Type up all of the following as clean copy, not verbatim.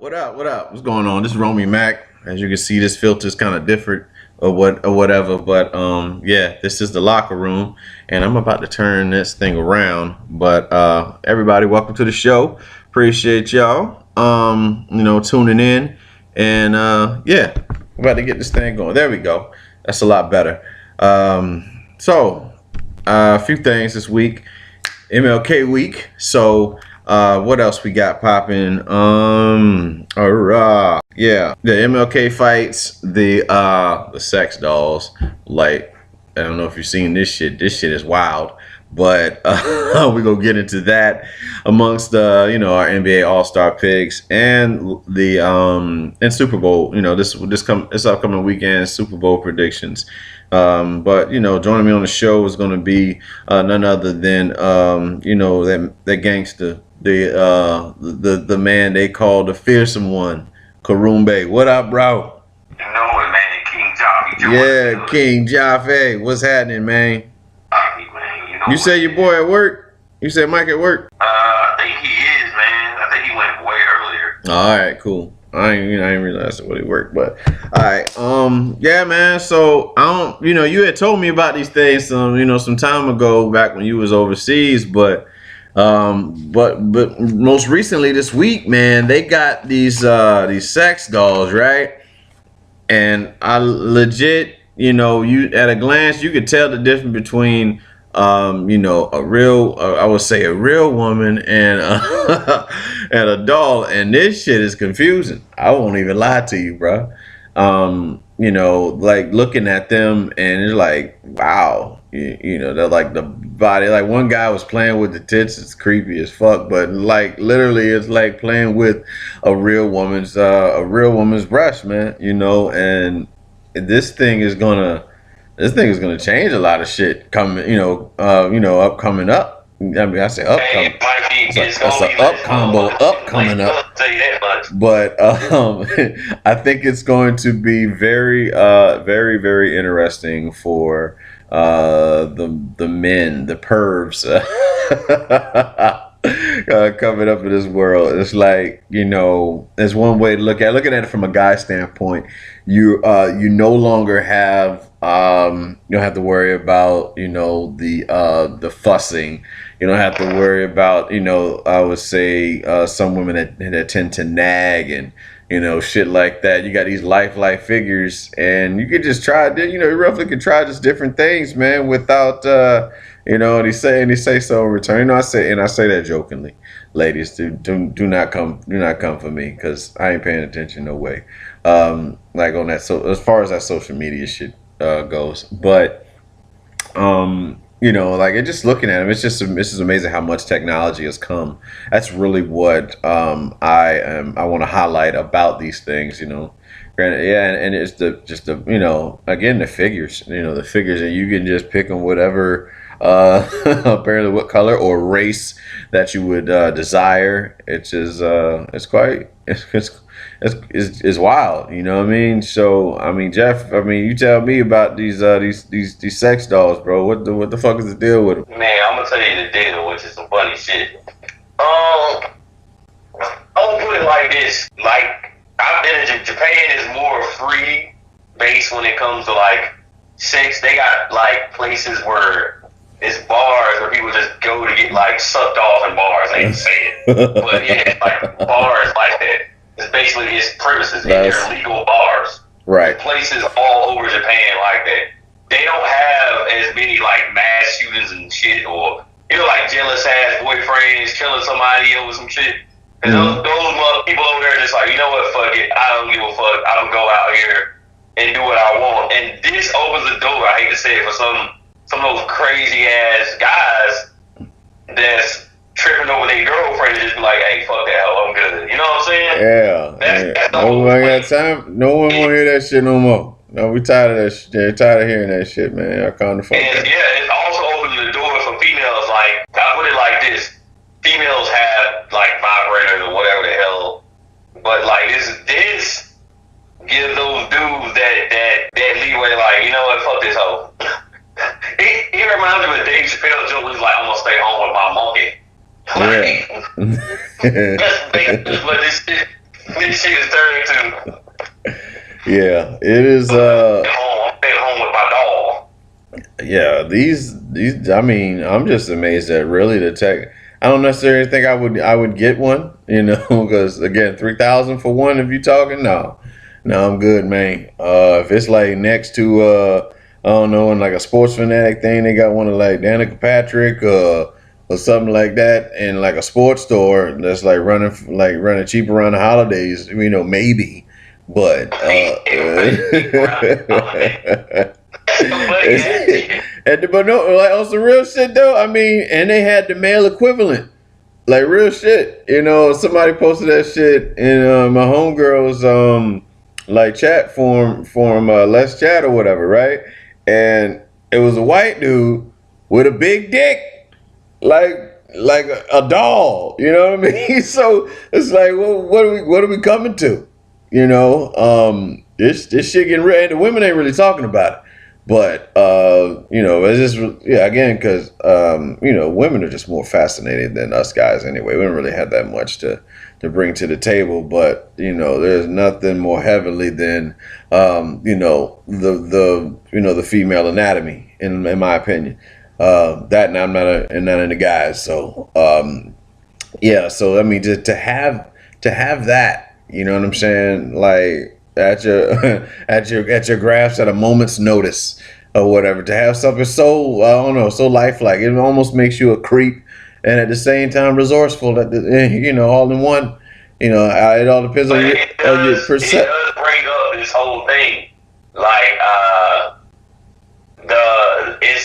What up? What up? What's going on? This is Romey-Mak. As you can see, this filter is kind of different or whatever. But yeah, this is the locker room, and I'm about to turn this thing around. But everybody, welcome to the show. Appreciate y'all. Tuning in, and yeah, we're about to get this thing going. There we go. That's a lot better. So a few things this week. MLK week. So what else we got popping? Yeah, the MLK fights, the sex dolls. Like, I don't know if you've seen this shit. This shit is wild. But we're gonna get into that amongst our NBA All-Star picks and the and Super Bowl. This upcoming weekend Super Bowl predictions. But joining me on the show is going to be none other than that gangster, the man they call the fearsome one, Karumbe. What up, bro? You know it, man. King Jaffe. Yeah, King Jaffe. What's happening, man? Man, you say your boy at work? You said Mike at work? I think he is, man. I think he went way earlier. All right, cool. I didn't realize what it worked, but all right. Yeah, man. So I don't, you had told me about these things some time ago back when you was overseas, but most recently this week, man, they got these sex dolls, right? And I legit, you at a glance you could tell the difference between a real woman and and a doll, and this shit is confusing. I won't even lie to you, bro. Like looking at them and it's like, wow, they're like the body. Like one guy was playing with the tits. It's creepy as fuck, but like literally, it's like playing with a real woman's breast, man. And this thing is gonna change a lot of shit coming, coming up. I mean, I say upcoming. It's an upcoming up. But I think it's going to be very, very interesting for the men, the pervs coming up in this world. It's like, there's one way to looking at it from a guy standpoint. You no longer have you don't have to worry about the fussing. You don't have to worry about I would say some women that tend to nag and shit like that. You got these life figures, and you could just try you roughly could try just different things, man, without and he say so in return. I say that jokingly. Ladies, do not come for me, because I ain't paying attention no way. Like on that, so as far as that social media shit goes, but like it, just looking at them, it's just amazing how much technology has come. That's really what I want to highlight about these things. Granted, yeah, and it's again the figures. The figures, and you can just pick them whatever. Apparently what color or race that you would desire. It's wild, you know what I mean? So I mean, Jeff, you tell me about these sex dolls, bro. What the fuck is the deal with them? Man, I'm gonna tell you the deal, which is some funny shit. I'm gonna put it like this: like, I've been in Japan is more free based when it comes to like sex. They got like places where it's bars where people just go to get like sucked off in bars. I ain't saying it, but yeah, like bars like that. It's basically it's premises, and they're legal bars. Right. Places all over Japan like that. They don't have as many like mass shootings and shit, or like jealous ass boyfriends killing somebody over some shit. And those people over there are just like, you know what, fuck it. I don't give a fuck. I don't go out here and do what I want. And this opens the door, I hate to say it, for some of those crazy ass guys that's tripping over their girlfriend and just be like, hey, fuck that hell, I'm good. You know what I'm saying? Yeah. That's no one got time. No one want to hear that shit no more. No, we tired of that shit. They're tired of hearing that shit, man. I kind of fuck that. Yeah, it also opens the door for females. Like, I put it like this: females have like vibrators or whatever the hell, but like this gives those dudes that leeway. Like, you know what? Fuck this hoe. He reminds me of Dave Chappelle joke. He's like, I'm gonna stay home with my monkey. Like, that's what this shit. This shit is turned to. Yeah, it is. I'm staying home with my dog. Yeah, these. I mean, I'm just amazed at really the tech. I don't necessarily think I would get one, you know, because again, 3,000 for one. If you talking, no, I'm good, man. If it's like next to I don't know, in like a sports fanatic thing, they got one of like Danica Patrick, or something like that, in like a sports store that's running cheap around the holidays, you know, maybe. But but no, like on some real shit though. I mean, and they had the male equivalent, like real shit. You know, somebody posted that shit in my homegirl's like chat form Let's Chat or whatever, right? And it was a white dude with a big dick, like a doll. You know what I mean? So it's like, well, what are we coming to? You know, this shit getting real. And the women ain't really talking about it. But you know, it's just again because you know, women are just more fascinated than us guys anyway. We don't really have that much to bring to the table. But you know, there's nothing more heavily than you know, the female anatomy in my opinion. That, and I'm not into guys, so yeah. So I mean, just to have that, you know what I'm saying, like at your at your graphs at a moment's notice or whatever, to have something so I don't know, so lifelike, it almost makes you a creep and at the same time resourceful. That you know, all in one. You know, it all depends on your perception. It does bring up this whole thing, like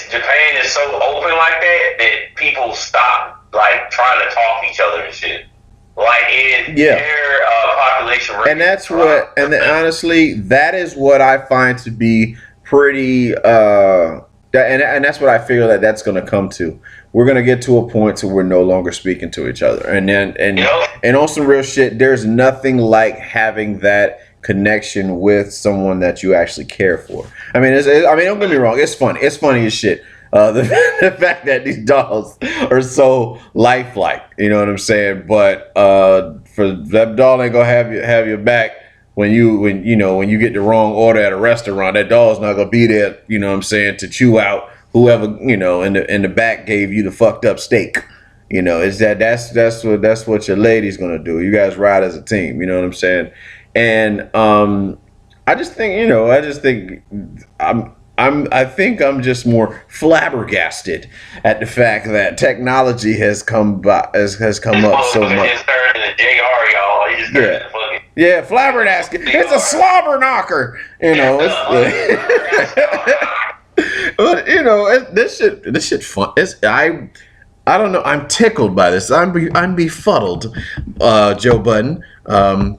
Japan is so open like that people stop like trying to talk to each other and shit. Like their population rate, and that's what, and honestly, that is what I find to be pretty. And that's what I feel that's going to come to. We're going to get to a point to we're no longer speaking to each other, and on some real shit, there's nothing like having that connection with someone that you actually care for. I mean, don't get me wrong, it's funny. It's funny as shit. The fact that these dolls are so lifelike, you know what I'm saying? But for that doll ain't gonna have your back when you get the wrong order at a restaurant. That doll's not gonna be there, you know what I'm saying, to chew out whoever, you know, in the back gave you the fucked up steak. You know, that's what your lady's gonna do. You guys ride as a team, you know what I'm saying? And I think I'm just more flabbergasted at the fact that technology has come up so much. Yeah, flabbergasted. It's a slobber knocker. You know, but you know, this shit fun. I don't know. I'm tickled by this. I'm befuddled, Joe Budden, on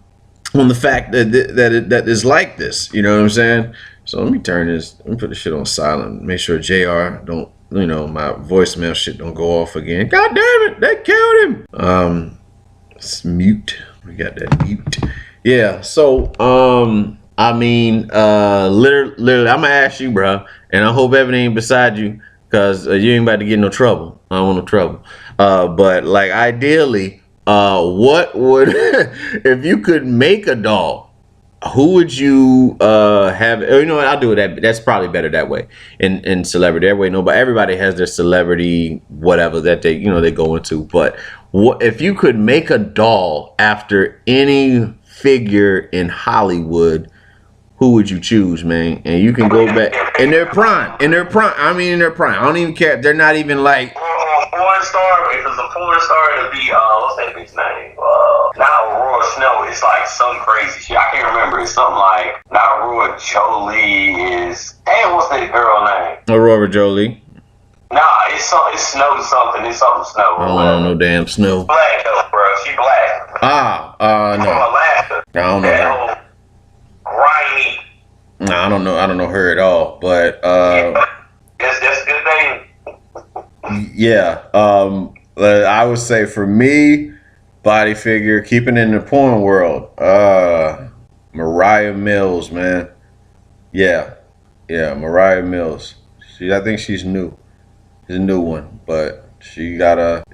the fact that is like this. You know what I'm saying? So let me put this shit on silent. Make sure JR don't, you know, my voicemail shit don't go off again. God damn it, they killed him. It's mute. We got that mute. Yeah. So I mean, literally, I'm gonna ask you, bro, and I hope everything ain't beside you, cause you ain't about to get in no trouble. I don't want no trouble. But like, ideally, what would if you could make a doll? Who would you have? You know what? I'll do it. That's probably better that way. In celebrity, that way, everybody has their celebrity whatever that they go into. But what if you could make a doll after any figure in Hollywood? Who would you choose, man? And you can go back in their prime. I mean, in their prime. I don't even care. They're not even like porn star. If it's a porn star, it'd be what's that bitch name? Not Aurora Snow. It's like some crazy shit. I can't remember. It's something like not Aurora Jolie. What's that girl name? Aurora Jolie. Nah, it's Snow something. It's something Snow. I don't know no damn Snow. Black though, bro. She black. No. From Alaska. I don't know her. Grimy. No, I don't know her at all. But that's good name. Yeah. I would say for me, body figure, keeping in the porn world, Mariah Mills, man. Yeah, Mariah Mills. I think she's new. She's a new one, but she got a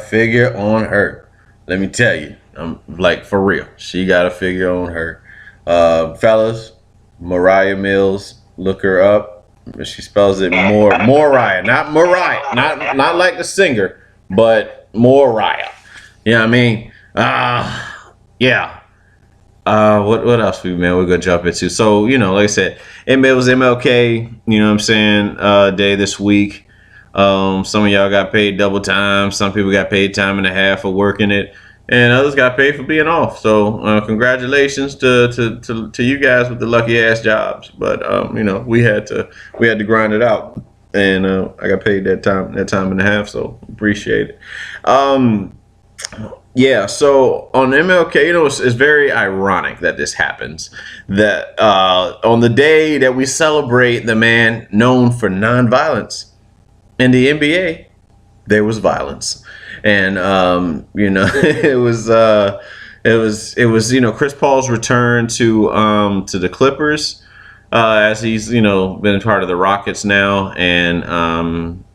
figure on her. Let me tell you, Like for real, she got a figure on her. Fellas, Mariah Mills, look her up. She spells it Moriah, not Mariah, not like the singer, but Moriah. You know what I mean? Yeah. What else we're gonna jump into? So, like I said, it was MLK, you know what I'm saying, day this week. Some of y'all got paid double time, some people got paid time and a half for working it, and others got paid for being off. So congratulations to you guys with the lucky ass jobs. But we had to grind it out, and I got paid that time and a half, so appreciate it. Yeah, so on MLK, it's very ironic that this happens. That on the day that we celebrate the man known for nonviolence in the NBA, there was violence, and it was Chris Paul's return to the Clippers, as he's been part of the Rockets now, and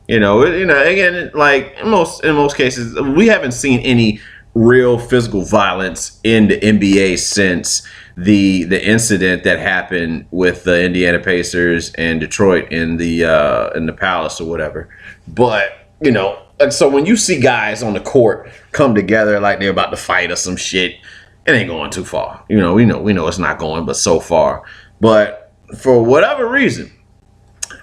again, like in most cases, we haven't seen any real physical violence in the NBA since the incident that happened with the Indiana Pacers and Detroit in the Palace or whatever. But like, so when you see guys on the court come together like they're about to fight or some shit, it ain't going too far. We know it's not going, but so far. But for whatever reason,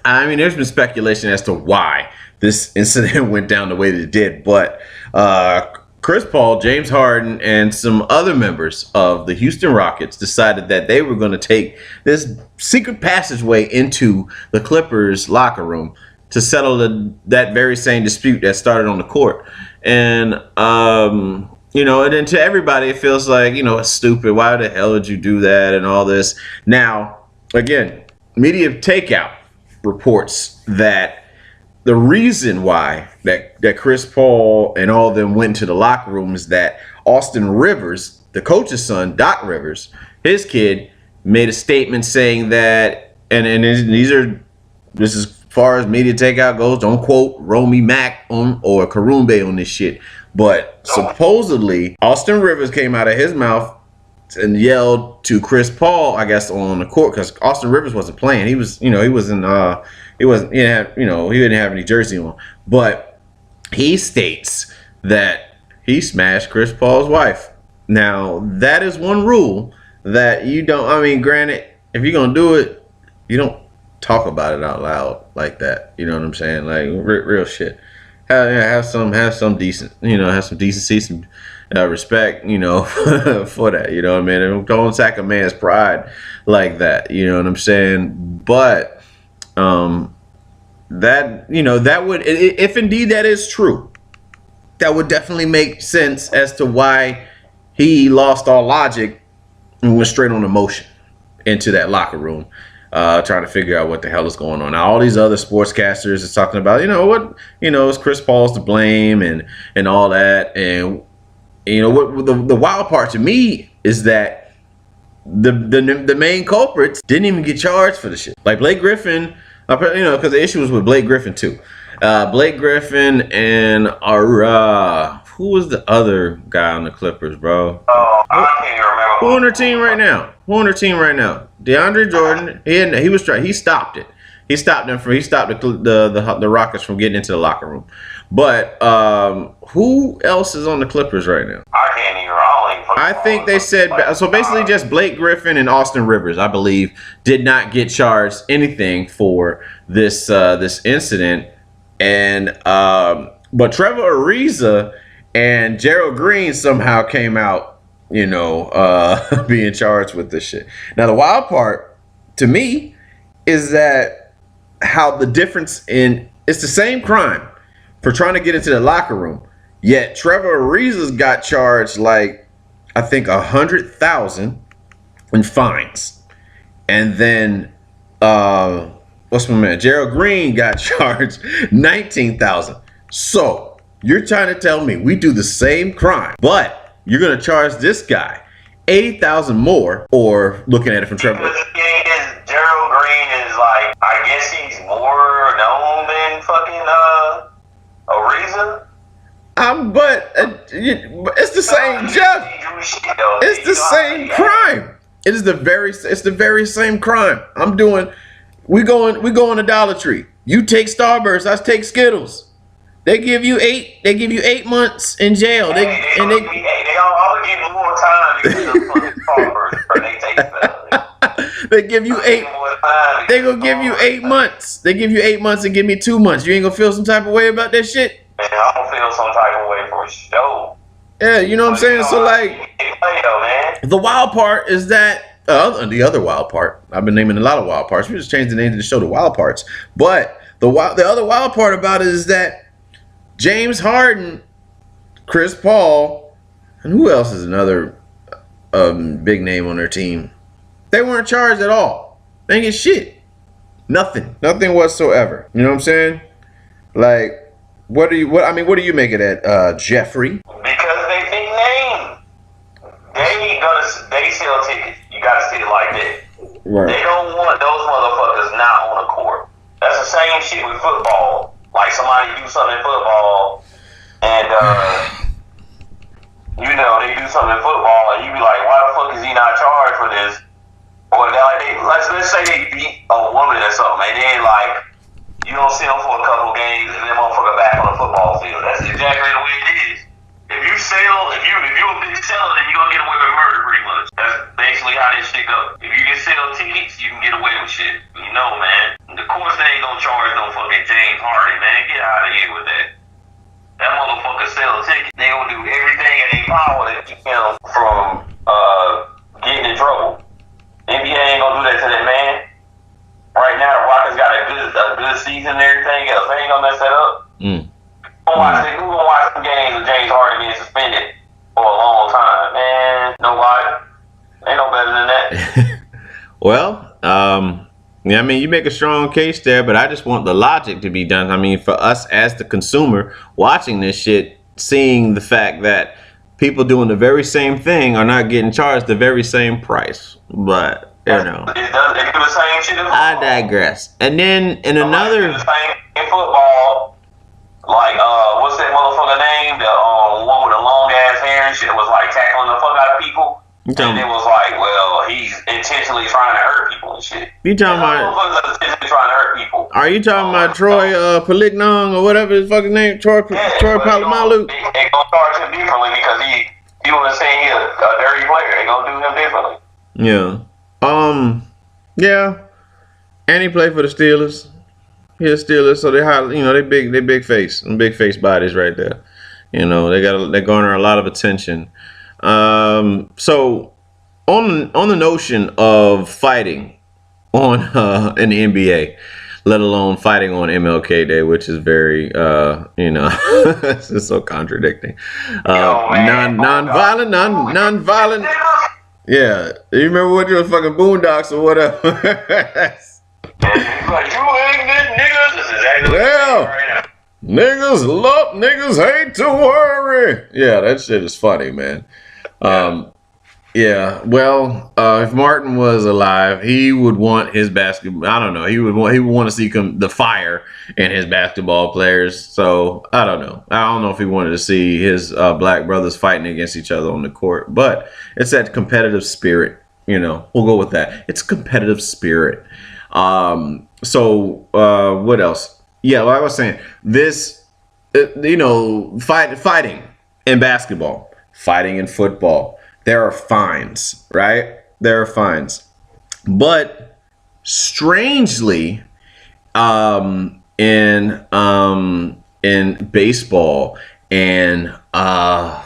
I mean, there's been speculation as to why this incident went down the way that it did, but Chris Paul, James Harden, and some other members of the Houston Rockets decided that they were going to take this secret passageway into the Clippers locker room to settle that very same dispute that started on the court. And, and then to everybody, it feels like, it's stupid. Why the hell did you do that and all this? Now, again, Media Takeout reports that the reason why that Chris Paul and all of them went to the locker room is that Austin Rivers, the coach's son, Doc Rivers, his kid, made a statement saying that, and this is as far as Media Takeout goes, don't quote Romey-Mak or Karumbe on this shit, but supposedly Austin Rivers came out of his mouth and yelled to Chris Paul, I guess, on the court, because Austin Rivers wasn't playing. He was, he didn't have any jersey on, but he states that he smashed Chris Paul's wife. Now, that is one rule that you don't, I mean, granted, if you're going to do it, you don't talk about it out loud like that. You know what I'm saying? Like, real shit. Have some decent, have some decency, some respect, for that. You know what I mean? And don't attack a man's pride like that. You know what I'm saying? But that would, if indeed that is true, that would definitely make sense as to why he lost all logic and went straight on emotion into that locker room, trying to figure out what the hell is going on. Now, all these other sportscasters is talking about, it's Chris Paul's to blame and all that. And, what the wild part to me is that the main culprits didn't even get charged for the shit. Like Blake Griffin, because the issue was with Blake Griffin too. Blake Griffin and who was the other guy on the Clippers, bro? Oh, I can't remember. Who on their team right now? DeAndre Jordan. He stopped it. He stopped the Rockets from getting into the locker room. But who else is on the Clippers right now? I can't even. I think they said so. Basically, just Blake Griffin and Austin Rivers, I believe, did not get charged anything for this incident. And but Trevor Ariza and Gerald Green somehow came out, being charged with this shit. Now, the wild part to me is that how the difference it's the same crime for trying to get into the locker room, yet Trevor Ariza's got charged like, I think, $100,000 in fines, and then what's my man? Gerald Green got charged $19,000. So you're trying to tell me we do the same crime, but you're gonna charge this guy $80,000 more, or looking at it from Trevor? Gerald Green is like, I guess he's more known than fucking Ariza. But it's the same, Jeff. It's the same crime. It's the very same crime. We go on a Dollar Tree. You take Starburst, I take Skittles. They give you 8 months in jail. They all give you more time to get the fucking Starburst, but they take better. They give you 8. They gonna give you 8 months. They give you 8 months and give me 2 months. You ain't gonna feel some type of way about that shit? Man, I don't feel some type of way for sure. Yeah, you know what I'm saying? So like, the wild part is that the other wild part. I've been naming a lot of wild parts. We just changed the name of the show to Wild Parts. But the other wild part about it is that James Harden, Chris Paul, and who else is another big name on their team? They weren't charged at all. They didn't get shit. Nothing whatsoever. You know what I'm saying? Like, what do you make of that, Jeffrey? Because they big name. They sell tickets. You gotta see it like that. Right. They don't want those motherfuckers not on the court. That's the same shit with football. Like somebody do something in football, and they do something in football, and you be like, why the fuck is he not charged for this? Or let's say they beat a woman or something, and then like you don't see them for a couple games, and then motherfucker back on the football field. That's exactly the way it is. If you're a big seller, then you're gonna get away with murder pretty much. That's basically how this shit goes. If you can sell tickets, you can get away with shit. You know, man. Of course they ain't gonna charge no fucking James Harden, man. Get out of here with that. That motherfucker sell tickets. They gonna do everything in their power to keep him from getting in trouble. NBA ain't gonna do that to that man. Right now, the Rockets got a good season and everything else. They ain't gonna mess that up. Who gonna watch some games with James Harden being suspended for a long time? Man, nobody. Ain't no better than that. Well, yeah, I mean, you make a strong case there, but I just want the logic to be done. I mean, for us as the consumer watching this shit, seeing the fact that people doing the very same thing are not getting charged the very same price. But, you know. They do the same shit in football. I digress. And then in another... They do the same in football. Like, what's that motherfucker name? The one with the long ass hair and shit was like tackling the fuck out of people. And it was like, well, he's intentionally trying to hurt people and shit. You talking about? Intentionally trying to hurt people. Are you talking about Troy Polygnon or whatever his fucking name? Troy Polamalu? They gonna charge him differently because he was saying he's a dirty player. They gonna do him differently. Yeah. Yeah. And he played for the Steelers. He's Steelers, so they big face bodies right there. You know, they garner a lot of attention. So on the notion of fighting on in the NBA, let alone fighting on MLK Day, which is very it's just so contradicting. Non-violent. Yeah, you remember what your fucking Boondocks or whatever. Like, you ignorant niggas. This is exactly what right now. Niggas hate to worry. Yeah, that shit is funny, man. Yeah. Well, if Martin was alive, he would want his basketball. I don't know. He would want to see the fire in his basketball players. So I don't know. I don't know if he wanted to see his black brothers fighting against each other on the court. But it's that competitive spirit. You know, we'll go with that. It's competitive spirit. So what else? Yeah, like I was saying, this, fighting in basketball, fighting in football, there are fines, right? There are fines. But strangely, in baseball and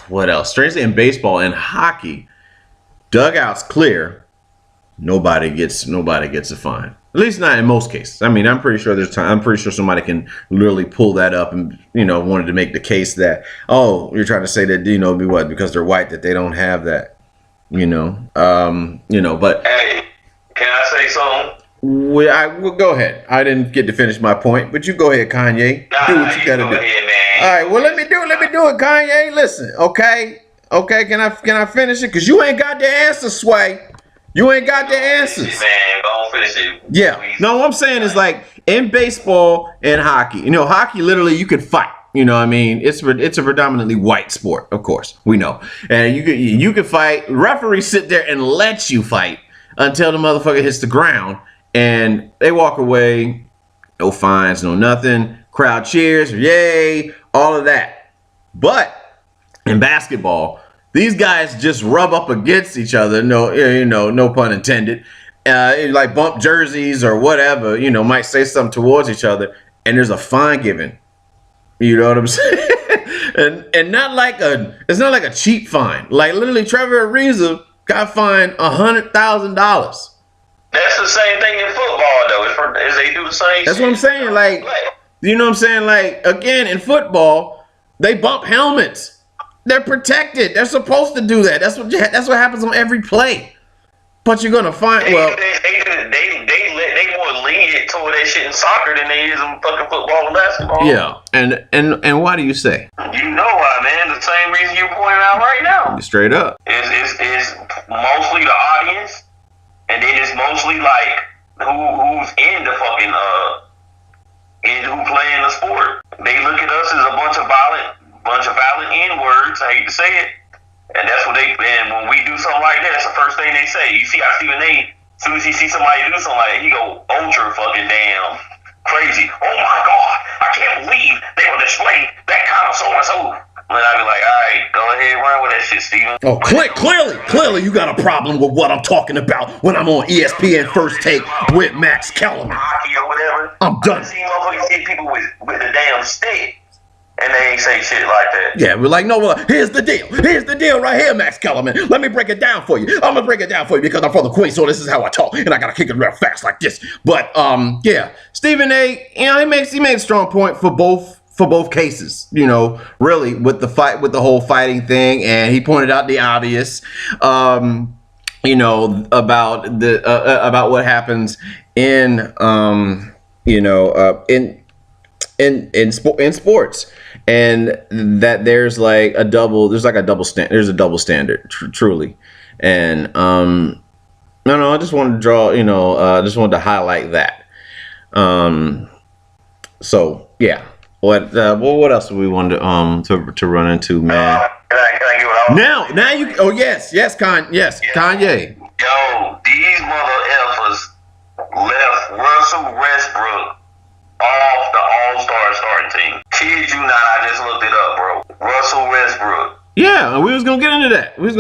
what else? Strangely, in baseball and hockey, dugouts clear, nobody gets a fine. At least not in most cases. I mean, I'm pretty sure somebody can literally pull that up and, wanted to make the case that, oh, you're trying to say that, because they're white, that they don't have that, but. Hey, can I say something? Well, go ahead. I didn't get to finish my point, but you go ahead, Kanye. Do what you gotta do. Ahead, man. All right, well, let me do it, Kanye. Listen, okay, can I finish it? Cause you ain't got the answer, Sway. You ain't got the answers. Man, don't finish it. Yeah. No, what I'm saying is like in baseball and hockey, hockey literally you can fight. You know what I mean? It's a predominantly white sport, of course. We know. And you can fight. Referees sit there and let you fight until the motherfucker hits the ground. And they walk away. No fines, no nothing. Crowd cheers. Yay. All of that. But in basketball, these guys just rub up against each other. No pun intended. Like bump jerseys or whatever. Might say something towards each other. And there's a fine given. You know what I'm saying? and it's not like a cheap fine. Like literally, Trevor Ariza got fined $100,000. That's the same thing in football, though. Is they do the same. That's what I'm saying. Like, you know what I'm saying? Like again, in football, they bump helmets. They're protected. They're supposed to do that. That's what happens on every play. But you're gonna find they more lenient toward that shit in soccer than they is in fucking football and basketball. Yeah, and why do you say? You know why, man? The same reason you pointed out right now. Straight up. Is mostly the audience, and then it's mostly like who's in the fucking and who playing the sport. They look at us as a bunch of violent N-words. I hate to say it. And that's what and when we do something like that, that's the first thing they say. You see how Stephen A, as soon as he sees somebody do something like that, he go ultra fucking damn crazy. Oh my God, I can't believe they would display that kind of so-and-so. And I'd be like, all right, go ahead, run with that shit, Stephen. Oh, clearly you got a problem with what I'm talking about when I'm on ESPN First Take with Max Kellerman. Hockey or whatever. I'm done. I see motherfuckers hit people with the damn stick. And they ain't say shit like that. Yeah, we're like, no, here's the deal. Here's the deal right here, Max Kellerman. Let me break it down for you. I'm going to break it down for you because I'm from the Queen, so this is how I talk. And I got to kick it real fast like this. But, yeah, Stephen A, he made a strong point for both cases, really with the whole fighting thing. And he pointed out the obvious, about what happens in sports, and that there's a double standard, truly. And I just wanted to just wanted to highlight that. So yeah, what else do we want to run into, man? Can I get what I want? Now you, Kanye. Yo, these mother effers left Russell Westbrook off the All-Star starting team. Kid you not, I just looked it up, bro. Russell Westbrook. Yeah, we was gonna get into that. Yo, they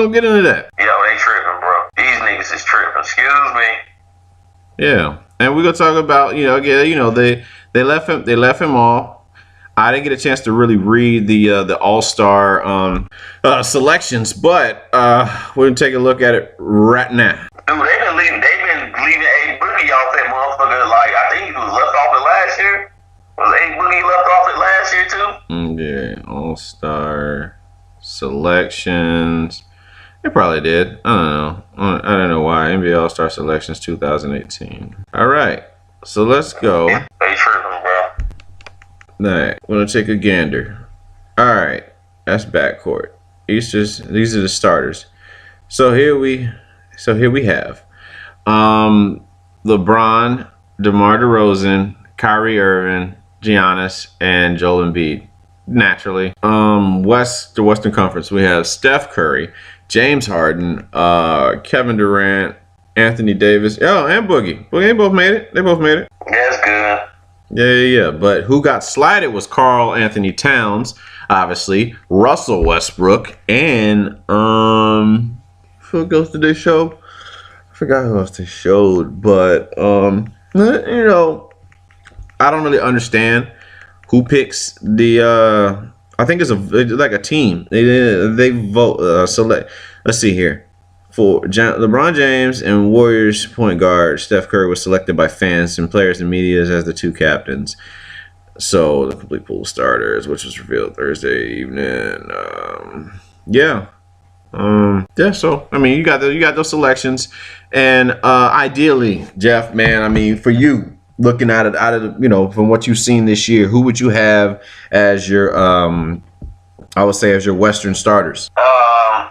tripping, bro. These niggas is tripping. Excuse me. Yeah, and we're gonna talk about they left him off. I didn't get a chance to really read the All-Star selections, but we're gonna take a look at it right now. Dude, they've been leaving A Boogie off that motherfucker. Like, I think he was left off it last year. Was A Boogie left off it last year too? Yeah, All-Star selections. They probably did. I don't know why. NBA All-Star selections 2018. All right, so let's go. They tripping, bro. All right, we're gonna take a gander. All right, that's backcourt. These are the starters. So here we have LeBron, DeMar DeRozan, Kyrie Irving, Giannis, and Joel Embiid. Naturally. The Western Conference, we have Steph Curry, James Harden, Kevin Durant, Anthony Davis, and Boogie. They both made it. That's good. Yeah. But who got slided was Karl Anthony Towns, obviously, Russell Westbrook, and who else did they show? I forgot who else they showed, but I don't really understand who picks the. I think it's like a team. They vote select. Let's see here. For LeBron James and Warriors point guard Steph Curry was selected by fans and players and media as the two captains. So the complete pool of starters, which was revealed Thursday evening. So I mean, you got those selections, and ideally, Jeff, man, I mean, for you looking at it from what you've seen this year, who would you have as your I would say as your Western starters?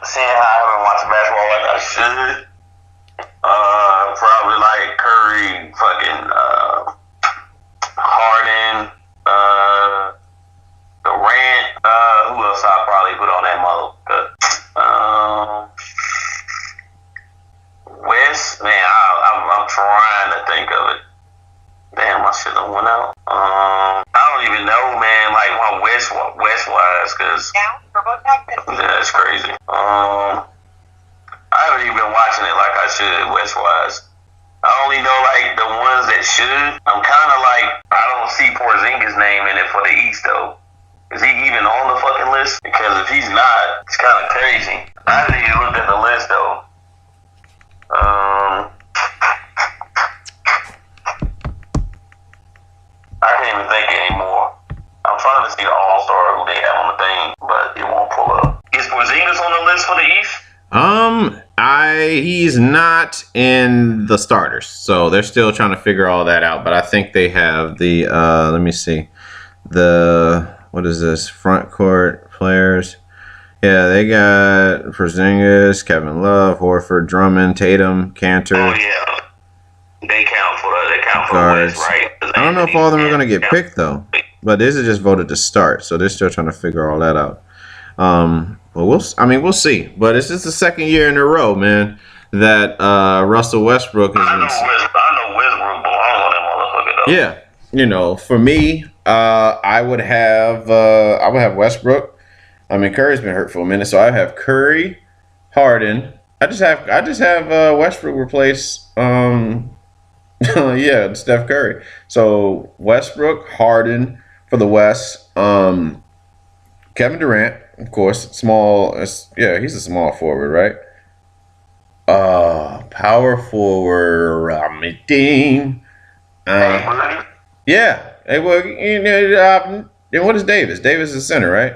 Seeing how I haven't watched basketball like I should, probably like Curry, fucking Harden, Durant. West wise, cause that's crazy. I haven't even been watching it like I should West wise. I only know like the ones that should. I'm kind of like I don't see Porzingis' name in it for the East though. Is he even on the fucking list? Because if he's not, it's kind of crazy. I haven't even looked at the list though. I can't even think anymore. I'm trying to see the All-Star who they have on the thing, but it won't pull up. Is Porzingis on the list for the East? He's not in the starters, so they're still trying to figure all that out. But I think they have the let me see, what is this, front court players? Yeah, they got Porzingis, Kevin Love, Horford, Drummond, Tatum, Cantor. Oh yeah, they count for the guards. West, right? I don't know if all of them are gonna get picked though, but this is just voted to start, so they're still trying to figure all that out. But we'll see. But it's just the second year in a row, man, that Russell Westbrook has been. I know Westbrook belong on that motherfucker though. Yeah, you know, for me, I would have Westbrook. I mean, Curry's been hurt for a minute, so I have Curry, Harden. I just have Westbrook replace yeah, Steph Curry. So Westbrook, Harden for the West. Kevin Durant, of course, small. Yeah, he's a small forward, right? Power forward. Team. Yeah. Hey, well, and what is Davis? Davis is center, right?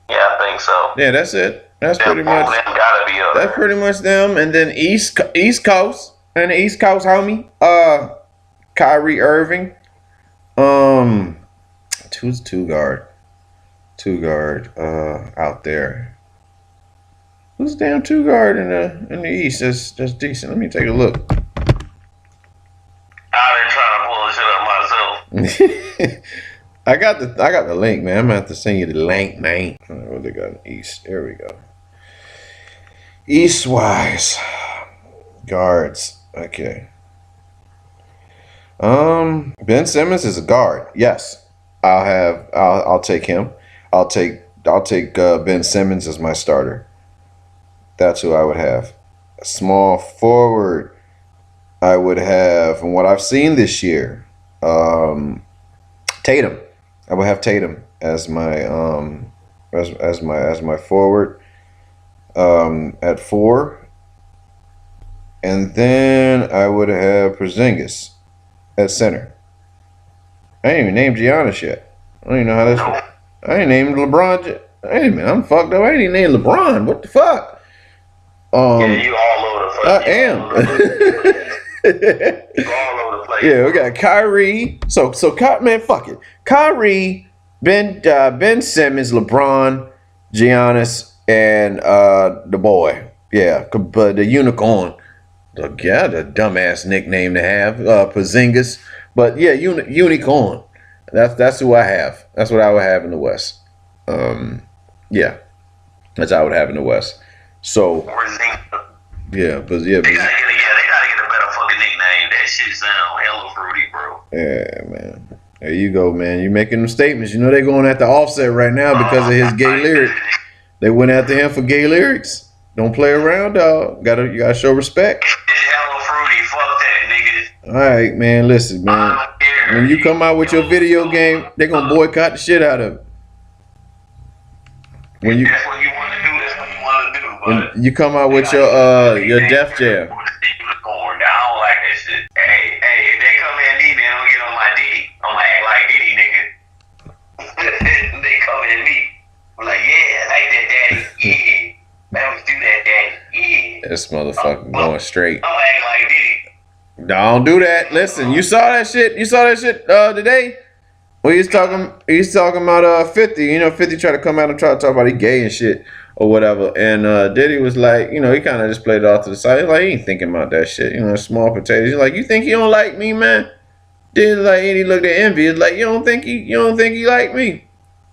Yeah, I think so. Yeah, that's it. That's pretty much. Gotta be up. That's pretty much them. And then East Coast and the East Coast homie, Kyrie Irving. Two guard out there. Who's down two guard in the East? That's decent. Let me take a look. I've been trying to pull this shit up myself. I got the link, man. I'm gonna have to send you the link, man. What they got in the East? There we go. East wise guards. Okay. Ben Simmons is a guard. Yes, I'll take him. I'll take Ben Simmons as my starter. That's who I would have. A small forward, I would have, from what I've seen this year, Tatum. I would have Tatum as my as my forward at 4, and then I would have Porzingis at center. I ain't even named Giannis yet. I don't even know how this. I ain't named LeBron. Wait a minute, I'm fucked up. I ain't even named LeBron. What the fuck? Yeah, you all over the place. I am. You all over the place. Yeah, we got Kyrie. So man, fuck it. Kyrie, Ben Simmons, LeBron, Giannis, and the boy. Yeah, but the unicorn. The dumbass nickname to have, Porzingis. But yeah, unicorn. That's who I have. That's what I would have in the West. Yeah, that's what I would have in the West. So yeah, but yeah, they gotta get a better fucking nickname. That shit sound hella fruity, bro. Yeah, man. There you go, man. You making them statements. You know they going after Offset right now because of his gay lyrics. They went after him for gay lyrics. Don't play around, dog. You gotta show respect. Hella fruity. Fuck that, nigga. All right, man. Listen, man. When you come out with your video game, they're gonna boycott the shit out of it. When you That's what you want to do. That's what you want to do. But you come out with your Def Jam. Unicorn. I don't like that shit. Hey, if they come at me, man, don't get on my Diddy. I'm gonna act like Diddy, nigga. They come at me. I'm like, yeah, I like that, daddy. Yeah. Let's do that, daddy. Yeah. This motherfucker going straight. I'm gonna act like Diddy. Don't do that. Listen, you saw that shit today? Well, he's talking about 50. You know, 50 tried to come out and try to talk about he gay and shit or whatever. And Diddy was like, you know, he kind of just played it off to the side. He's like, he ain't thinking about that shit. You know, small potatoes. He's like, you think he don't like me, man? Diddy like, and he looked at envy. It's like, you don't think he like me?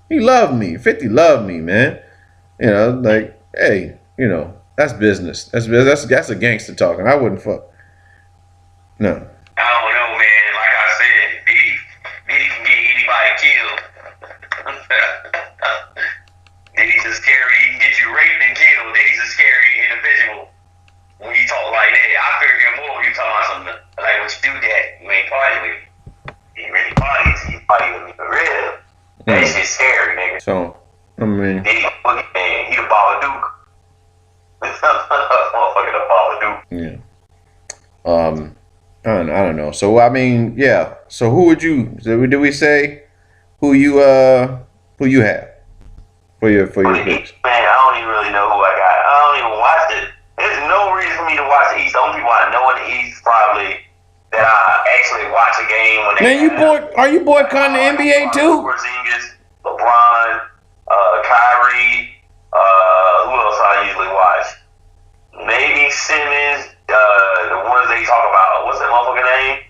He loved me. 50 loved me, man. You know, like, hey, you know, that's business. That's a gangster talking. I wouldn't fuck. No. I don't know, man. Like I said, Diddy can get anybody killed. Diddy's a scary. He can get you raped and killed. Diddy's a scary individual. When you talk like that, I fear him more when you talk about something like what you do that. You ain't party with me. He really parties. He party with me for real. That shit scary, nigga. So, I mean, Diddy a boogeyman. He the Babadook. Motherfucker the Babadook. yeah. I don't know. So I mean, yeah. So who would you? Did we say who you have for your picks? Man, I don't even really know who I got. I don't even watch it. There's no reason for me to watch the East. The only people I know in the East probably that I actually watch a game when they. Man, are you boycotting the NBA too? Porzingis, LeBron, Kyrie. Who else I usually watch? Maybe Simmons. The ones they talk about. What's that motherfucker name?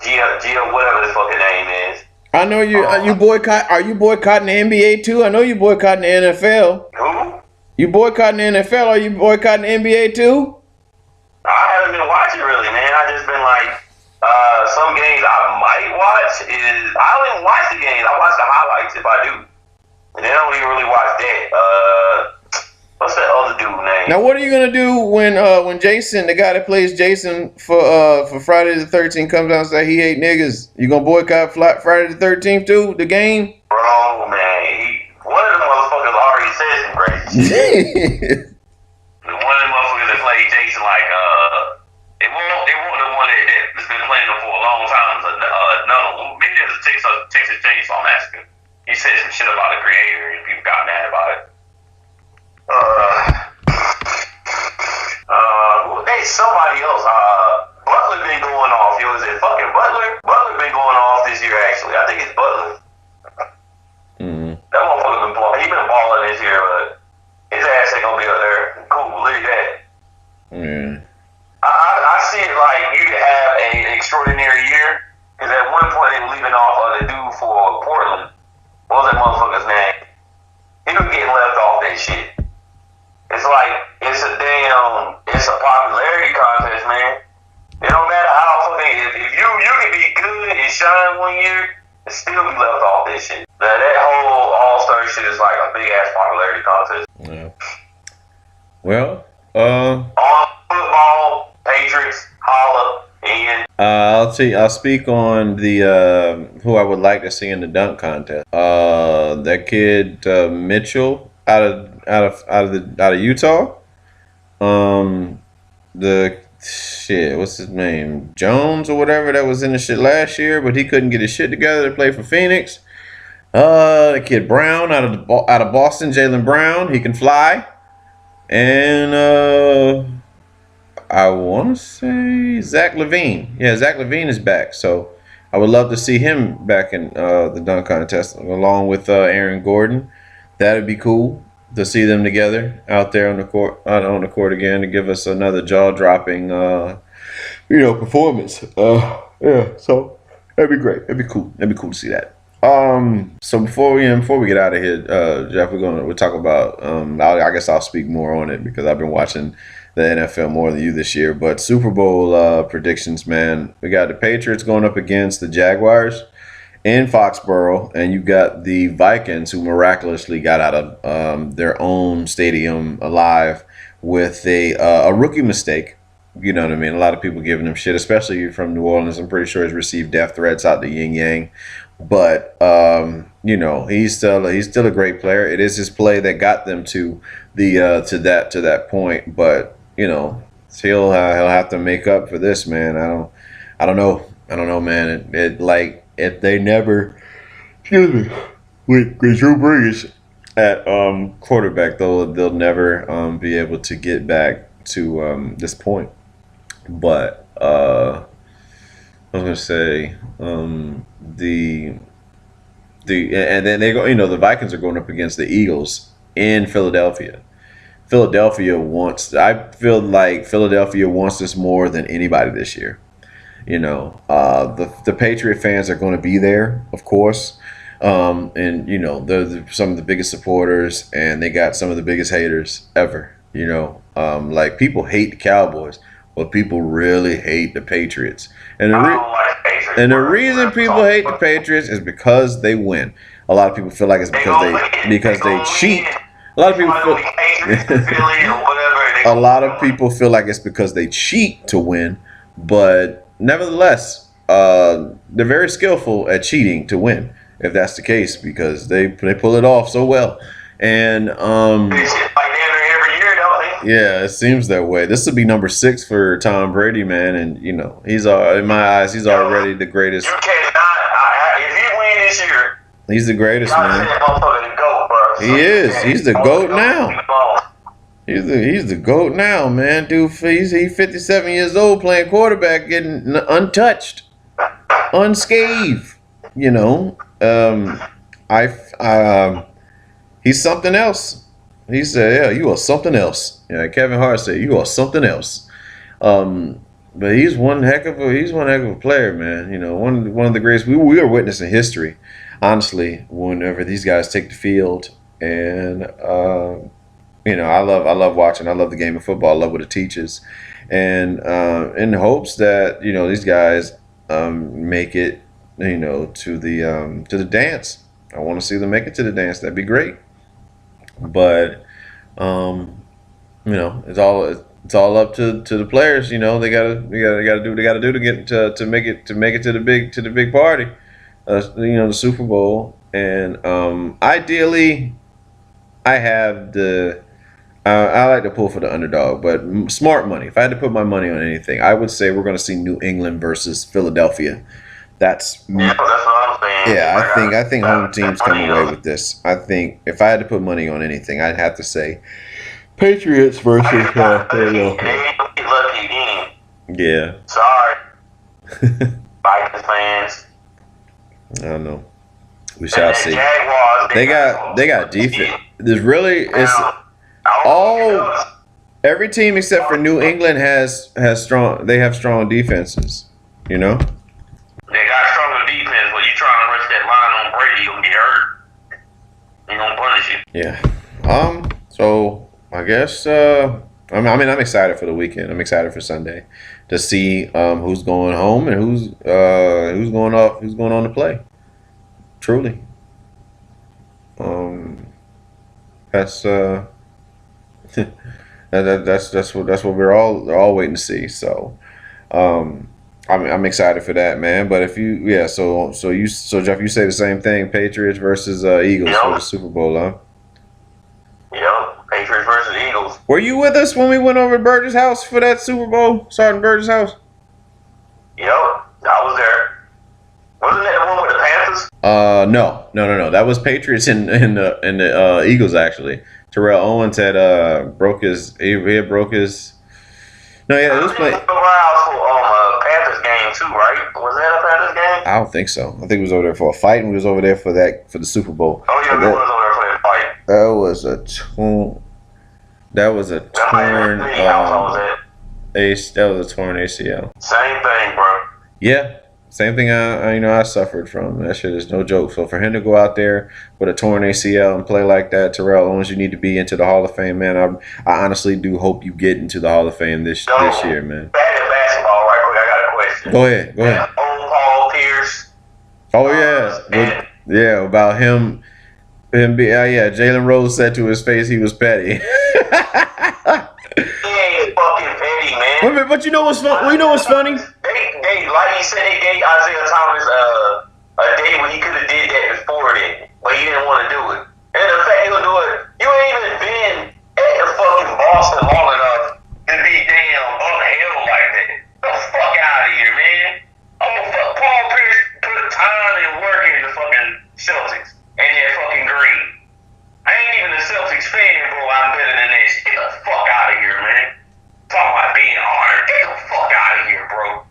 Gia, whatever his fucking name is. I know you. Are you boycotting the NBA too? I know you boycotting the NFL. Who? You boycotting the NFL? Are you boycotting the NBA too? I haven't been watching really, man. I just been like, some games I might watch I don't even watch the games. I watch the highlights if I do, and then I don't even really watch that. What's that other dude name? Now, what are you gonna do when Jason, the guy that plays Jason for Friday the 13th, comes out and say he hate niggas? You gonna boycott Friday the 13th too? The game? Bro, man, one of them motherfuckers already said some crazy shit. One of them motherfuckers that played Jason, like it won't the one that's been playing him for a long time. No, maybe there's a Texas Chainsaw Massacre. He said some shit about the creator and people got mad about it. There's somebody else. Butler been going off. Yo, is it fucking Butler? Butler been going off this year, actually. I think it's Butler. That motherfucker been balling. He been balling this year, but his ass ain't gonna be up there. Cool, believe that. I see it like you could have an extraordinary year, because at one point they were leaving off the dude for Portland. What was that motherfucker's name? He was getting left off that shit. It's like, it's a popularity contest, man. It don't matter how fucking, if you can be good and shine one year and still be left off this shit. That whole All-Star shit is like a big ass popularity contest. Yeah. Well, on football, Patriots, holla, and I'll speak on the who I would like to see in the dunk contest. That kid Mitchell out of Utah. The shit, what's his name? Jones or whatever, that was in the shit last year, but he couldn't get his shit together to play for Phoenix. The kid Brown out of Boston, Jaylen Brown, he can fly. And I want to say Zach LaVine. Yeah, Zach LaVine is back, so I would love to see him back in the dunk contest along with Aaron Gordon. That'd be cool to see them together out there on the court again, to give us another jaw-dropping, performance. Yeah, so that'd be great. That'd be cool. That'd be cool to see that. So before we get out of here, Jeff, we'll talk about. I guess I'll speak more on it because I've been watching the NFL more than you this year. But Super Bowl predictions, man. We got the Patriots going up against the Jaguars in Foxborough, and you got the Vikings, who miraculously got out of their own stadium alive with a rookie mistake. You know what I mean? A lot of people giving him shit, especially from New Orleans. I'm pretty sure he's received death threats out the yin yang. But he's still a great player. It is his play that got them to that point. But he'll have to make up for this, man. I don't know, man. It like if they never, with Drew Brees at quarterback, they'll never be able to get back to this point. But I was gonna say and then they go. The Vikings are going up against the Eagles in Philadelphia. I feel like Philadelphia wants this more than anybody this year. The Patriot fans are going to be there, of course. And they're some of the biggest supporters, and they got some of the biggest haters ever. Like people hate the Cowboys, but people really hate the Patriots. And the reason people hate the Patriots is because they win. A lot of people feel like it's because they cheat. A lot of people feel a lot of people feel like it's because they cheat to win, but nevertheless, they're very skillful at cheating to win. If that's the case, because they pull it off so well, and yeah, it seems that way. This will be number 6 for Tom Brady, man, and you know he's in my eyes he's already the greatest. You cannot. If he win this year, he's the greatest, man. He is. He's the GOAT now. He's the GOAT now, man. Dude, he's 57 years old playing quarterback, getting untouched, unscathed. You know, he's something else. He said, "Yeah, you are something else." Yeah, Kevin Hart said, "You are something else." But he's one heck of a player, man. You know, one of the greatest. We are witnessing history, honestly. Whenever these guys take the field, and you know, I love watching. I love the game of football. I love what it teaches, and in hopes that you know these guys make it, you know, to the dance. I want to see them make it to the dance. That'd be great. But you know, it's all up to the players. You know, they gotta do what they gotta do to get to make it to the big party. You know, the Super Bowl, and ideally, I have I like to pull for the underdog, but smart money. If I had to put my money on anything, I would say we're going to see New England versus Philadelphia. That's what I'm saying. Yeah, I think home teams come away with this. I think if I had to put money on anything, I'd have to say Patriots versus Philadelphia. Yeah. Sorry, Vikings fans. I don't know. We shall see. They got defense. There's really every team except for New England has strong defenses. You know. They got stronger defense, but you trying to rush that line on Brady, you'll get hurt. He gonna punish you. Yeah. So I guess I'm excited for the weekend. I'm excited for Sunday to see who's going home and who's going on to play. Truly. That's what we're all waiting to see. So I'm excited for that, man. But if you so Jeff, you say the same thing, Patriots versus Eagles for the Super Bowl, huh? Yep, Patriots versus Eagles. Were you with us when we went over to Burgess' house for that Super Bowl? Sergeant Burgess' house? Yep, I was there. Wasn't that the one with the Panthers? No. That was Patriots in the Eagles, actually. Terrell Owens had broke his. He had broke his. No, yeah, it was playing. Panthers game too, right? Was that a Panthers game? I don't think so. I think we was over there for a fight, and we was over there for the Super Bowl. Oh yeah, we was over there for that fight. That was a torn. That was a torn. That was a torn ACL. Same thing, bro. Yeah. Same thing I suffered from. That shit is no joke. So for him to go out there with a torn ACL and play like that, Terrell Owens, you need to be into the Hall of Fame, man. I honestly do hope you get into the Hall of Fame this year, man. Back in basketball, right quick, I got a question. Go ahead. Old Paul Pierce. Oh yeah. About him being Jalen Rose said to his face he was petty. He ain't fucking petty, man. But you know what's funny? You know what's funny? They like he said, they gave Isaiah Thomas a day when he could have did that before then, but he didn't want to do it. And the fact he'll do it, you ain't even been at the fucking Boston long enough to be damn upheld like that. Get the fuck out of here, man. Fuck Paul Pierce put time and work into the fucking Celtics and that fucking green. I ain't even a Celtics fan, bro. I'm better than that shit. Get the fuck out of here, man. Talking about being honored. Get the fuck out of here, bro.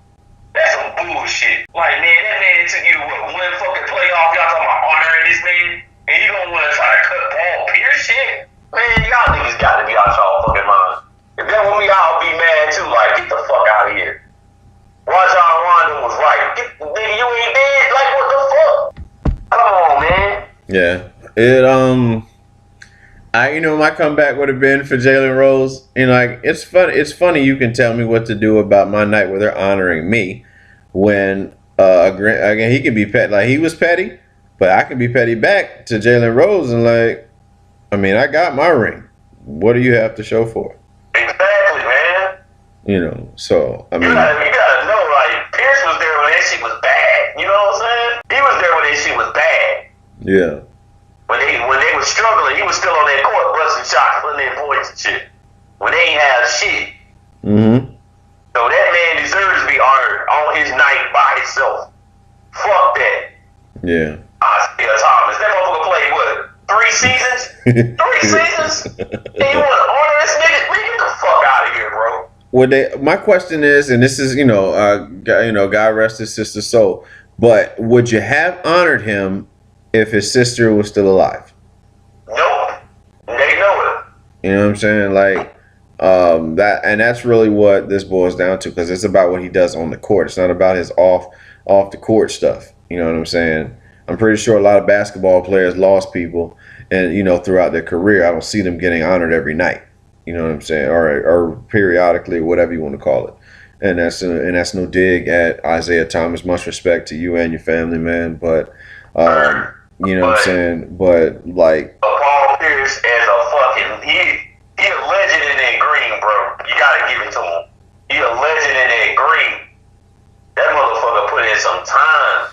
That's some bullshit. Like, man, that man took you to one fucking playoff. Y'all talking about honoring this man? And you gonna wanna try to cut Paul Pierce shit? Man, y'all niggas got to be out y'all fucking mind. If that was me, I'll be mad too. Like, get the fuck out of here. Rajon Rondo was right. Nigga, you ain't dead? Like, what the fuck? Come on, man. Yeah. My comeback would have been for Jalen Rose. Like it's funny you can tell me what to do about my night where they're honoring me when again he can be petty. Like he was petty, But I can be petty back to Jalen Rose and like, I mean, I got my ring. What do you have to show for it? Exactly, man. You know, so I mean, you gotta know, like Pierce was there when that shit was bad. You know what I'm saying? He was there when that shit was bad. Yeah. When they were struggling, he was still on that court busting shots, putting in points and shit. When they ain't have shit. Mm-hmm. So that man deserves to be honored on his night by himself. Fuck that. Yeah. Isaiah Thomas. That motherfucker played what? 3 seasons? 3 seasons? And you want to honor this nigga? Man, get the fuck out of here, bro. Well, my question is, and this is, God rest his sister's soul, but would you have honored him if his sister was still alive? Nope. They know it. You know what I'm saying? Like, that's really what this boils down to, because it's about what he does on the court. It's not about his off the court stuff. You know what I'm saying? I'm pretty sure a lot of basketball players lost people, and throughout their career, I don't see them getting honored every night. You know what I'm saying, or periodically, whatever you want to call it. And that's no dig at Isaiah Thomas. Much respect to you and your family, man. But you know what I'm saying. But like, Paul Pierce as a fucking he a legend in that green, bro. You gotta give it to him. He a legend in that green. That motherfucker put in some time.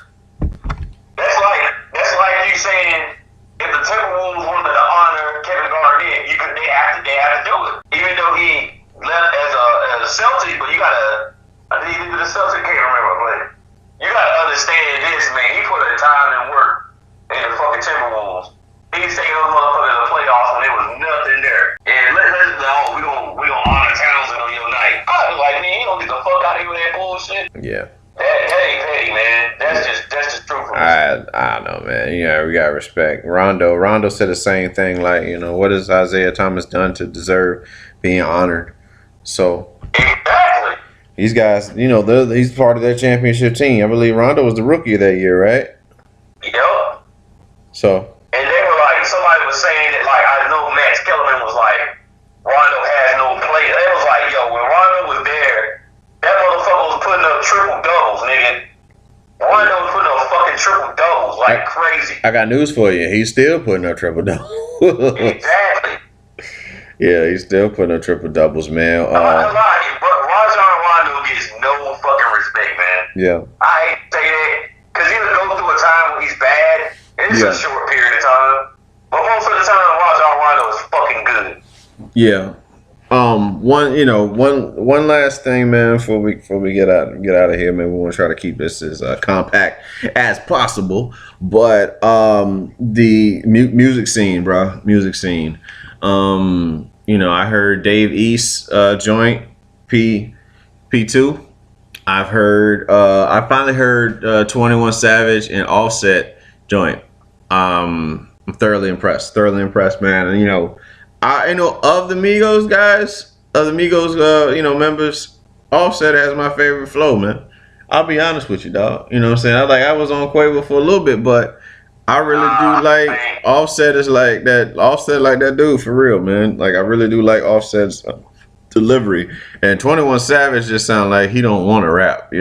That's like you saying if the Timberwolves wanted to honor Kevin Garnett, they have to do it. Even though he left as a Celtic, but you gotta, I think he did the Celtic, can't remember, but you gotta understand this, man. He put in time and work in the fucking Timberwolves. He's taking those motherfuckers to the playoffs when there was nothing there. And let's know we gonna honor Townsend on your night. I was like, man, you don't get the fuck out of here with that bullshit. Yeah. That ain't petty, man. That's just true for me. I don't know, man. We gotta respect. Rondo said the same thing. Like, what has Isaiah Thomas done to deserve being honored? So exactly. These guys, he's part of their championship team. I believe Rondo was the rookie of that year, right? Yep. So. And they were like, somebody was saying that, like, I know Max Kellerman was like, Rondo has no play. They was like, yo, when Rondo was there, that motherfucker was putting up triple doubles, nigga. Rondo was putting up fucking triple doubles like crazy. I got news for you. He's still putting up triple doubles. Exactly. Yeah, he's still putting up triple doubles, man. I'm not gonna lie, but Rajon Rondo gets no fucking respect, man. Yeah. I hate to say that, because he'll go through a time when he's bad. It's a short period of time. But most of the time, Rajon Rondo is fucking good. Yeah. One last thing, man, before we get out of here, man. We want to try to keep this as compact as possible. But the music scene, bro, I heard Dave East joint P2. I finally heard 21 Savage and Offset joint. I'm thoroughly impressed, man. And of the Migos guys, members, Offset has my favorite flow, man. I'll be honest with you, dog. You know what I'm saying? I was on Quavo for a little bit, but I really do like Offset is like that. Offset like that dude for real, man. Like I really do like Offset's delivery. And 21 Savage just sound like he don't want to rap,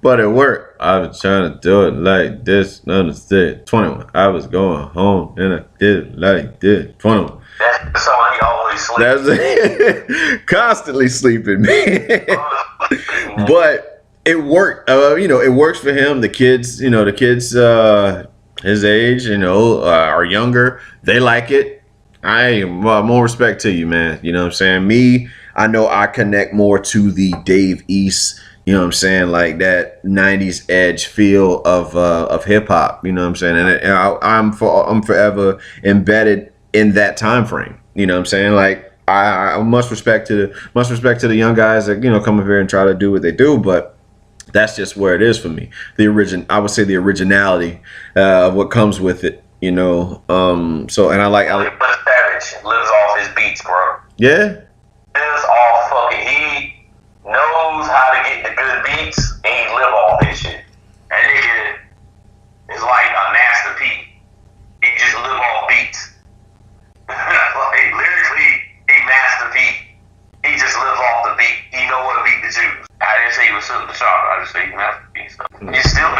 But it worked. I was trying to do it like this. Understood. 21. I was going home and I did it like this. 21. That's the song he always sleeps. That's it. Constantly sleeping, man. But it worked. It works for him. The kids, his age, are younger. They like it. More respect to you, man. You know what I'm saying? Me, I know I connect more to the Dave East. You know what I'm saying? Like that 90s edge feel of hip hop. You know what I'm saying? And I'm forever embedded in that time frame. You know what I'm saying? Like I much respect to the young guys that come over here and try to do what they do, but that's just where it is for me. I would say the originality of what comes with it. So and I like Savage lives off his beats, bro. Yeah. Lives off fucking he knows how to get the good beats and he live off this shit. That nigga is like a masterpiece. He just live off beats. Like lyrically, he masterpiece. He just lives off the beat. He know what beat to choose. I didn't say he was super sharp. I just say he's masterpiece. He's still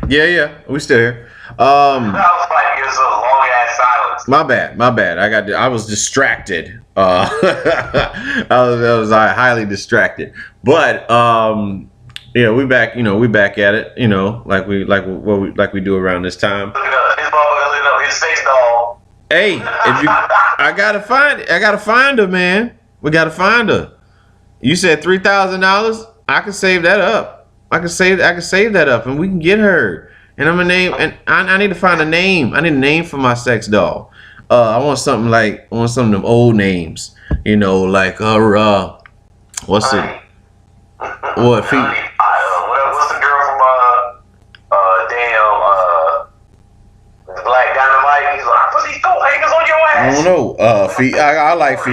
Yeah, we still here. That was like it was a long ass silence. My bad. I was distracted. I was highly distracted. But yeah, we back. We back at it. Like we do around this time. Look at his motherfucker looking up his sex doll. Hey, I gotta find her, man. We gotta find her. You said $3,000. I can save that up. I can save that up, and we can get her. And I'm gonna name. And I need to find a name. I need a name for my sex doll. I want some of them old names. Like what's it? What? What's the girl from Black Dynamite? He's like, I put these coat hangers on your ass. I don't know.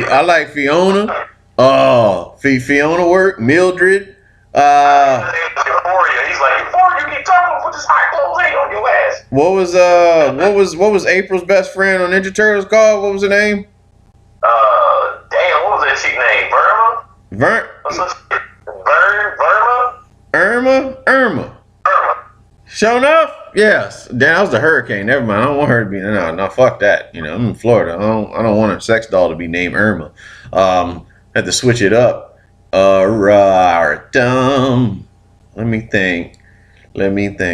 I like Fiona. Fiona work. Mildred. Euphoria. He's like, Euphoria, you keep talking, put this high clothes hanger on your ass. What was April's best friend on Ninja Turtles called? What was her name? Damn, what was that chick name? Verma? Irma. Sure enough, yes. Damn, that was the hurricane. Never mind. I don't want her to be. No, fuck that. I'm in Florida. I don't want a sex doll to be named Irma. Had to switch it up. Let me think.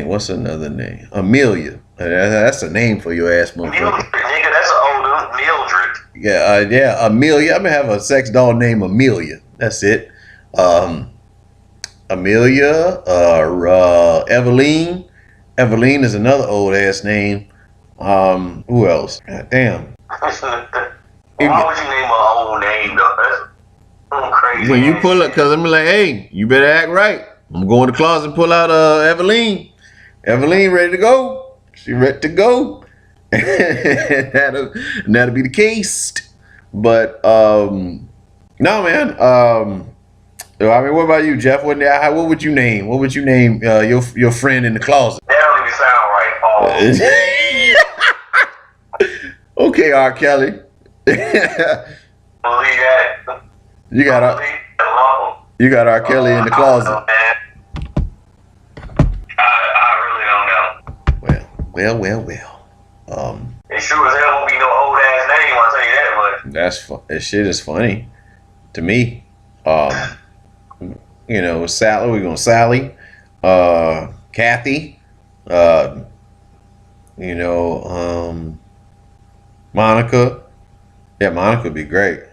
What's another name? Amelia. That's a name for your ass, motherfucker. Mildred, nigga, that's an old one. Mildred. Yeah, Amelia. I'm gonna have a sex doll named Amelia. That's it. Amelia. Eveline. Eveline is another old ass name. Who else? God damn. Why would you name an old name though? That's crazy. When you pull up, cause I'm like, hey, you better act right. I'm going to the closet and pull out Eveline. Eveline ready to go. She ready to go. that'll be the case. But no, man. I mean, what about you, Jeff? What would you name? What would you name your friend in the closet? That don't even sound right, Paul. Okay, R. Kelly. Believe that. You got R. Kelly in the closet. I really don't know. Well. It sure as hell won't be no old ass name. I'll tell you that much. That shit is funny to me. Sally. We're going Sally. Kathy. Monica. Yeah, Monica would be great.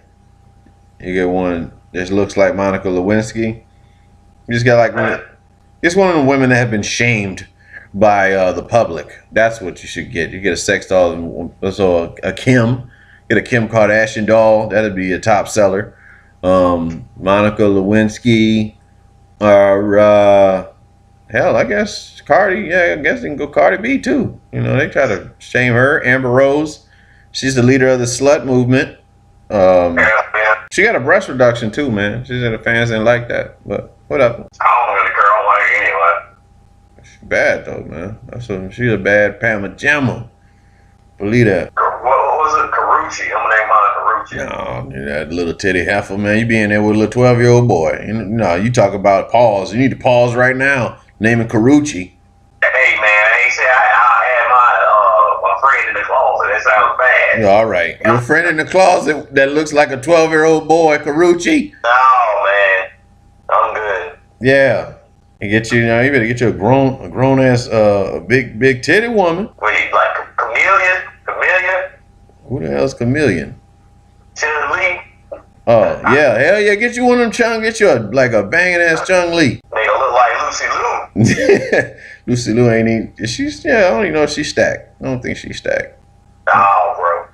You get one that looks like Monica Lewinsky. You just got it's one of the women that have been shamed by the public. That's what you should get. You get a sex doll, so a Kim. Get a Kim Kardashian doll. That'd be a top seller. Monica Lewinsky. Hell, I guess Cardi. Yeah, I guess they can go Cardi B too. They try to shame her. Amber Rose. She's the leader of the slut movement. She got a breast reduction too, man. She said the fans didn't like that, but whatever. I don't really care. I don't like it anyway. She's bad though, man. She's a bad Pama Jamma. Believe that. What was it? Carucci. I'm gonna name mine Carucci. No, that little titty heifer, man. You be in there with a little 12-year-old boy. You talk about pause. You need to pause right now. Name it Carucci. Hey, man, I ain't say I had my friend in the closet. That sounds bad. All right. Your friend in the closet that looks like a 12-year-old boy, Carucci. No, man. I'm good. Yeah. You better get you a grown ass big titty woman. Wait, like Chameleon? Who the hell's Chameleon? Chun-Li? Oh, yeah. Hell yeah. Get you one of them get you a banging ass Chun-Li. Nigga look like Lucy Liu. Lucy Liu ain't even, I don't even know if she's stacked. I don't think she's stacked. No, bro.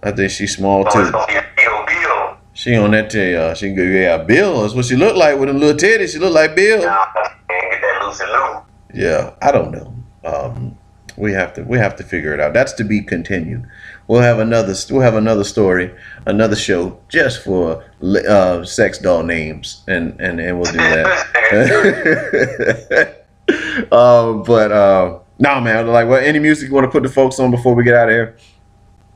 I think she's small too. It's gonna be a Bill. She on that tail. She good. Yeah, Bill is what she look like with them little titties. She look like Bill. Nah, get that Lucy Liu. Yeah, I don't know. We have to figure it out. That's to be continued. We'll have another story, another show just for sex doll names, and we'll do that. Nah, man. Like, what? Any music you want to put the folks on before we get out of here?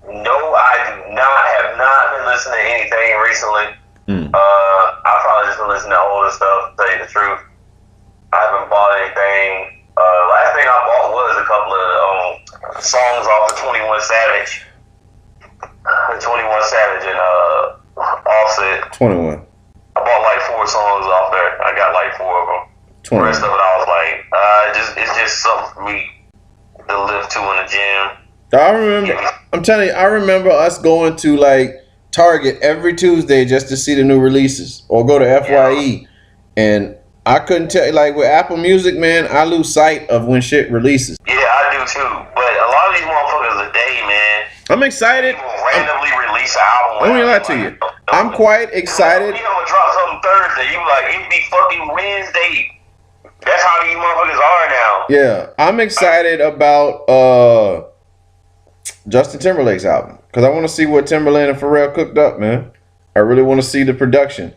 No, I do not. Have not been listening to anything recently. I've probably just been listening to older stuff. To tell you the truth, I haven't bought anything. Last thing I bought was couple of songs off of 21 Savage. 21 Savage and Offset. 21. I bought like 4 songs off there. I got like 4 of them. 21. The rest of it, I was like, it's just something for me to live to in the gym. I remember. I'm telling you, I remember us going to like Target every Tuesday just to see the new releases, or go to FYE, and I couldn't tell. Like with Apple Music, man, I lose sight of when shit releases. Yeah, I do too. But a lot of these motherfuckers today, man. I'm excited. People randomly release an album. Let me lie to you. I'm quite excited. You gonna drop something Thursday? You like it be fucking Wednesday. That's how these motherfuckers are now. Yeah, I'm excited about Justin Timberlake's album because I want to see what Timberland and Pharrell cooked up, man. I really want to see the production.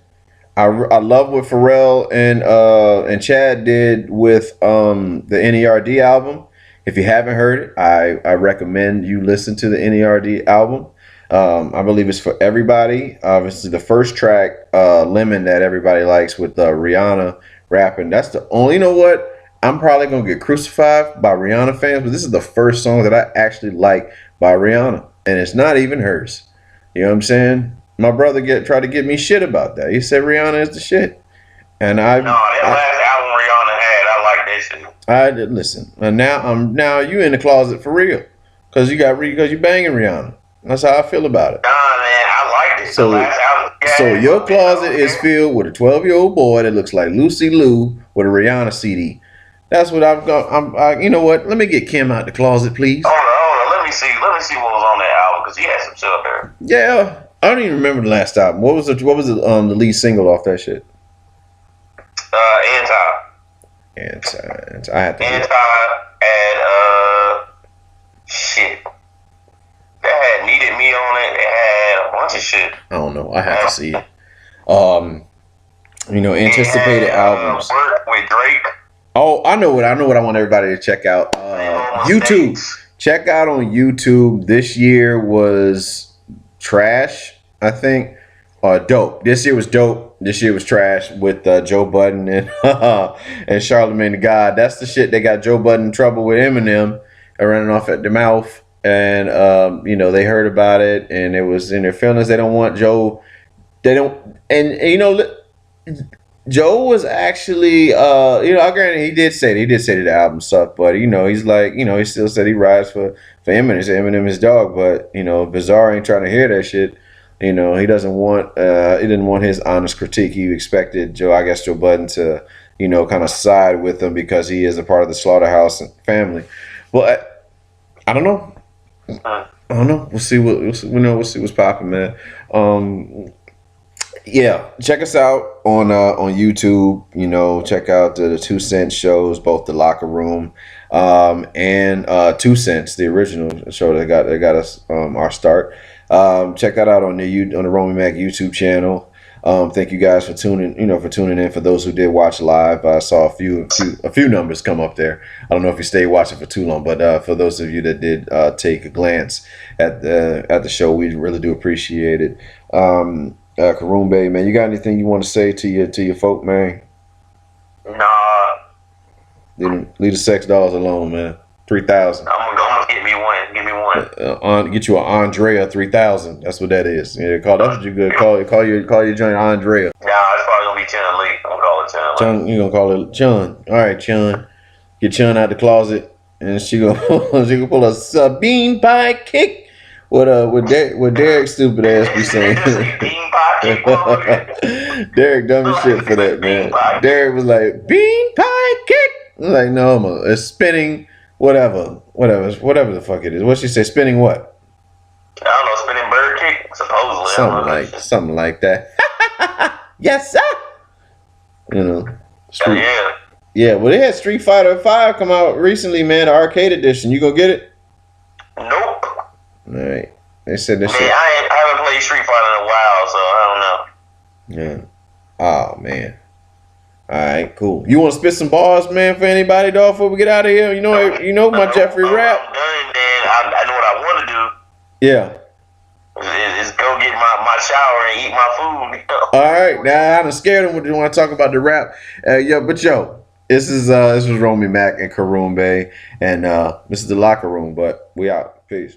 I love what Pharrell and Chad did with the NERD album. If you haven't heard it, I recommend you listen to the NERD album. I believe it's for everybody. Obviously, the first track, Lemon, that everybody likes with Rihanna rapping. That's the only, you know what? I'm probably going to get crucified by Rihanna fans, but this is the first song that I actually like by Rihanna. And it's not even hers. You know what I'm saying? My brother tried to give me shit about that. He said Rihanna is the shit. And that last album Rihanna had, I like that shit. I did listen. And now you in the closet for real. Because you banging Rihanna. That's how I feel about it. Nah, man, I liked it. So your closet is filled with a 12-year-old boy that looks like Lucy Liu with a Rihanna CD. That's what you know what? Let me get Kim out the closet, please. Hold on. Let me see what was on that album because he had some shit up there. Yeah, I don't even remember the last album. What was the lead single off that shit? Anti. I had to. Anti and shit. They had Needed Me on it. They had a bunch of shit. I don't know. I have to see it. Anticipated albums. Work with Drake. Oh, I know what I want everybody to check out. YouTube. Check out on YouTube. This year was trash, I think. Dope. This year was dope. This year was trash with Joe Budden and and Charlamagne the God. That's the shit that got Joe Budden in trouble with Eminem and running off at the mouth. And they heard about it and it was in their feelings. They don't want Joe. They don't. And Joe was actually, granted he did say that the album sucked, but he's like, he still said he rides for Eminem. He said Eminem his dog, but Bizarre ain't trying to hear that shit. He doesn't want, he didn't want his honest critique. He expected Joe Budden to, kind of side with him because he is a part of the Slaughterhouse family. But I don't know. We'll see what's popping, man. Yeah, check us out on YouTube. Check out the 2 Cent shows, both the Locker Room and 2 Cents, the original show that got us our start. Check that out on the Romey-Mak YouTube channel. Thank you guys for tuning in. For those who did watch live, I saw a few numbers come up there. I don't know if you stayed watching for too long, but for those of you that did take a glance at the show, we really do appreciate it. Karumbe, man, you got anything you want to say to your folk, man? Nah. Leave the sex dolls alone, man. 3,000. I'm gonna get me one. Give me one. Get you an Andrea 3,000. That's what that is. Yeah, that's what you good. Call your joint Andrea. Nah, it's probably gonna be Chun Lee. I'm gonna call it Chun Lee. Chun, you gonna call it Chun? All right, Chun. Get Chun out the closet, and she gonna pull a bean pie kick. What Derek's stupid ass be saying? Derek dumb as shit for that, man. Derek was like, bean pie kick. I was like, no, it's spinning, whatever the fuck it is. What she say? Spinning what? I don't know, spinning bird kick, supposedly. Something like that. Yes, sir. Yeah. Well, they had Street Fighter 5 come out recently, man. The arcade edition. You gonna get it? Nope. All right. They said this shit. I haven't played Street Fighter in a while, so I don't know. Yeah. Oh man. All right, cool. You want to spit some bars, man, for anybody, dog, before we get out of here? You know my Jeffrey rap. I'm done, man. I know what I want to do. Yeah. Is go get my shower and eat my food. All right. Now I'm scared of when I talk about the rap. But this was Romey-Mak and Karumbe, and this is the locker room. But we out. Peace.